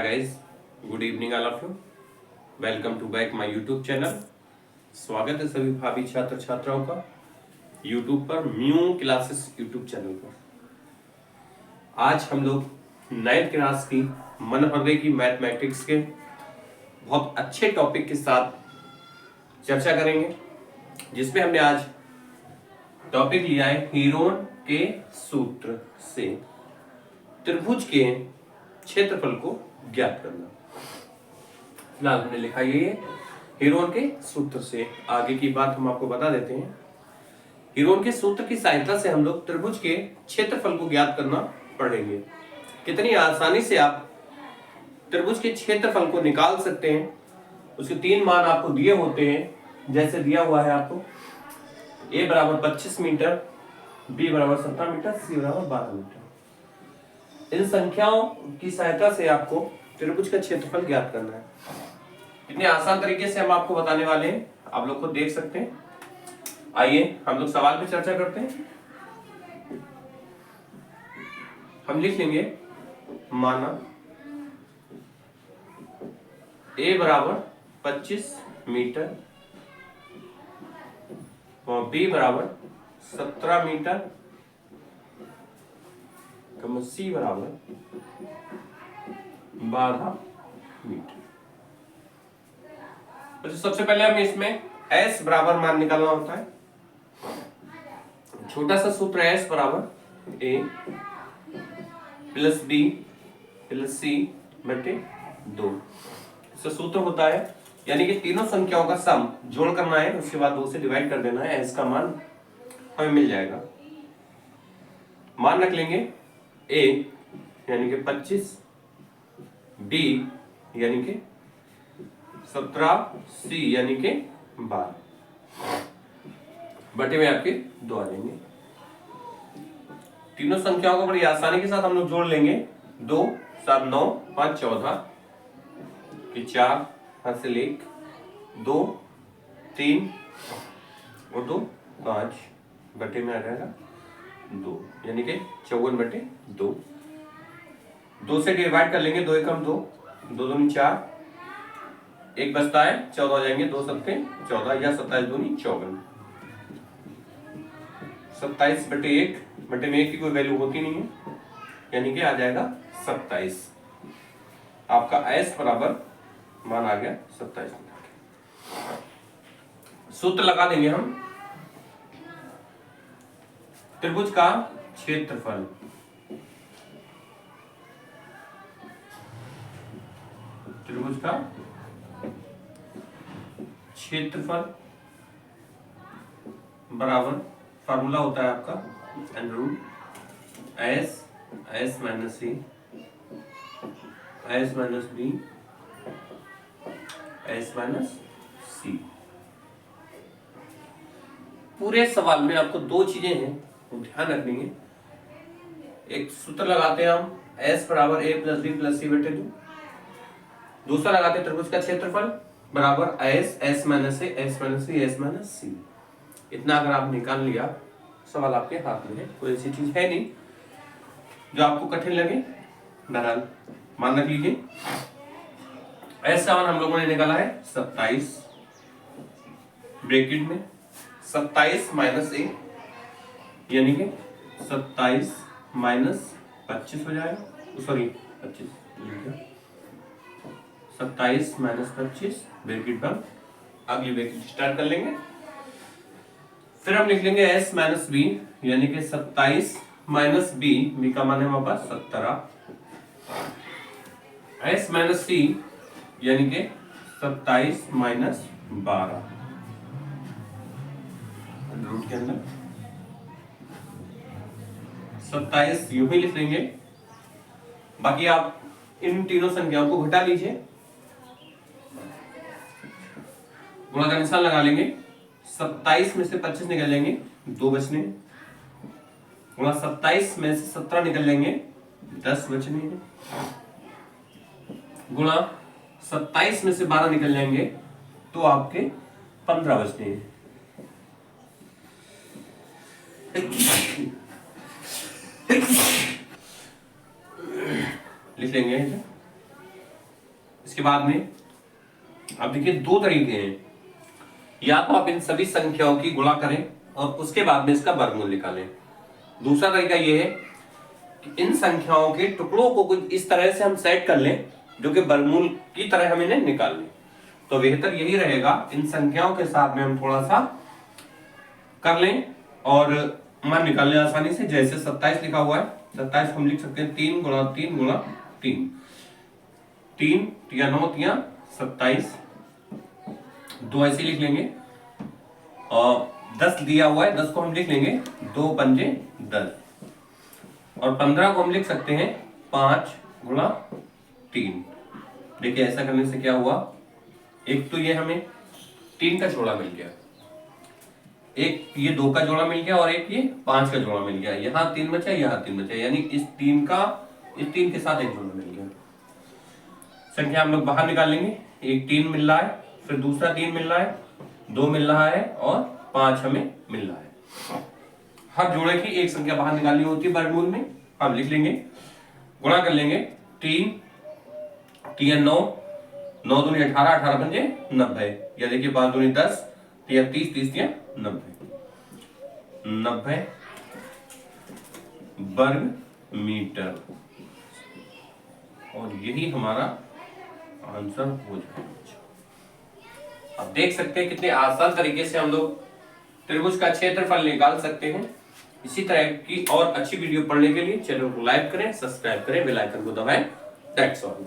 Hi guys, good evening all of you. Welcome to back my YouTube channel. स्वागत है सभी भावी छात्र छात्राओं का YouTube पर म्यू क्लासेस YouTube चैनल पर। आज हम लोग 9th क्लास की मनोहर की मैथमेटिक्स के बहुत अच्छे टॉपिक के साथ चर्चा करेंगे, जिसमें हमने आज टॉपिक लिया है हीरोन के सूत्र से त्रिभुज के क्षेत्रफल को ज्ञात करना। फिलहाल हमने लिखा ये हीरोन के सूत्र से। आगे की बात हम आपको बता देते हैं। हीरोन के सूत्र की सहायता से हम लोग त्रिभुज के क्षेत्रफल को ज्ञात करना पढ़ेंगे। कितनी आसानी से आप त्रिभुज के क्षेत्रफल को निकाल सकते हैं। उसके 3 मान आपको दिए होते हैं, जैसे दिया हुआ है आपको a बराबर 25 मीटर, b बराबर 17 मीटर, c बराबर 12 मीटर। इन संख्याओं की सहायता से आपको त्रिभुज का क्षेत्रफल ज्ञात करना है। कितने आसान तरीके से हम आपको बताने वाले हैं, आप लोग को देख सकते हैं। आइए हम लोग सवाल पे चर्चा करते हैं। हम लिख लेंगे, माना a बराबर 25 मीटर और b बराबर 17 मीटर, c बराबर 12 मीटर। तो सबसे पहले हमें इसमें s बराबर मान निकालना होता है। छोटा सा सूत्र है, s बराबर a plus b plus c बटे 2। इसका सूत्र होता है, यानी कि तीनों संख्याओं का सम जोड़ करना है, उसके बाद 2 से डिवाइड कर देना है, s का मान हमें मिल जाएगा। मान रख लेंगे a यानी कि 25, b यानी कि 17, c यानी कि 12 बटे में आपके 2 आ जाएंगे। तीनों संख्याओं को बड़ी आसानी के साथ हम लोग जोड़ लेंगे। 2 7 9 5 14 कि 4 हासिल 1 2 3 और 2 5 बटे में आ जाएगा 2, यानी कि 54 बटे 2। 2 से डिवाइड कर लेंगे, 2 एकम 2, 2 दूनी 4, 1 बचता है, 14 हो जाएंगे, 2 सत्ते 14 या 27 दूनी 54। 27 बटे 1 बटे में 1 की कोई वैल्यू होती नहीं है, यानी कि आ जाएगा 27। आपका s बराबर मान आ गया 27। सूत्र लगा देंगे हम। त्रिभुज का क्षेत्रफल, त्रिभुज का क्षेत्रफल बराबर फार्मूला होता है आपका √ s minus c s minus b s minus c। पूरे सवाल में आपको 2 चीजें हैं, ध्यान रखनी है। एक सूत्र लगाते हैं हम, s बराबर a plus b plus c बटे 2। दूसरा लगाते हैं त्रिभुज का क्षेत्रफल बराबर s minus a s minus c s minus c। इतना अगर आप निकाल लिया, सवाल आपके हाथ में है, कोई ऐसी चीज है नहीं जो आपको कठिन लगे। बहरहाल मान रख लीजिए, s का मान हम लोगों ने निकाला है 27, ब्रैकेट में 27 माइनस a यानी कि 27 माइनस 25 हो जाएगा, सॉरी 25, 27 माइनस 25 ब्रैकेट बंद, अगली ब्रैकेट स्टार्ट कर लेंगे। फिर हम लिख लेंगे s माइनस b यानी कि 27 माइनस b का मान है हमारे पास 17, s माइनस c यानी कि 27 माइनस 12 रूट के अंदर 27 यूं ही लिख लेंगे। बाकी आप इन तीनों संख्याओं को घटा लीजिए, गुणा का निशान लगा लेंगे। 27 में से 25 निकल जाएंगे, 2 बचने। गुणा 27 में से 17 निकल जाएंगे, 10 बचने हैं। गुणा 27 में से 12 निकल जाएंगे तो आपके 15 बचने हैं। लिख लेंगे इसके बाद में अब देखिए दो तरीके हैं, या तो आप इन सभी संख्याओं की गुणा करें और उसके बाद में इसका वर्गमूल निकालें। दूसरा तरीका यह है कि इन संख्याओं के टुकड़ों को कुछ इस तरह से हम सेट कर लें जो कि वर्गमूल की तरह हम इन्हें निकाल लें। तो बेहतर यही रहेगा इन संख्याओं के साथ में हम थोड़ा सा कर लें और मान निकाल लें आसानी से। जैसे 27 लिखा हुआ है, 27 हम लिख सकते हैं 3 गुणा 3 गुणा 3, 3 तिया 9 तिया 27, 2 ऐसे लिख लेंगे। और 10 दिया हुआ है, 10 को हम लिख लेंगे 2 पंजे 10, और 15 को हम लिख सकते हैं 5 गुणा 3। देखिए ऐसा करने से क्या हुआ, एक तो ये हमें 3 का जोड़ा मिल गया, एक ये 2 का जोड़ा मिल गया और एक ये 5 का जोड़ा मिल गया। यहाँ 3 बचा, यहाँ 3 बचा, यानी इस 3 के साथ एक जोड़ा मिल गया। संख्या हम लोग बाहर निकाल लेंगे। एक 3 मिल रहा है, फिर दूसरा 3 मिल रहा है, 2 मिल रहा है और 5 हमें मिल रहा है। हर जोड़े की एक संख्या बाहर निकालनी होती है वर्गमूल में। हम लिख लेंगे, गुणा कर लेंगे। 3 3 9, 9 दूनी 18, 18 पंजे 90, या देखिए 5 दूनी 10, 30 30 90, 90 वर्ग मीटर, और यही हमारा आंसर हो जाएगा। अब देख सकते हैं कितने आसान तरीके से हम लोग त्रिभुज का क्षेत्रफल निकाल सकते हैं। इसी तरह की और अच्छी वीडियो पढ़ने के लिए चैनल को लाइक करें, सब्सक्राइब करें, बेल आइकन को दबाएं। That's all.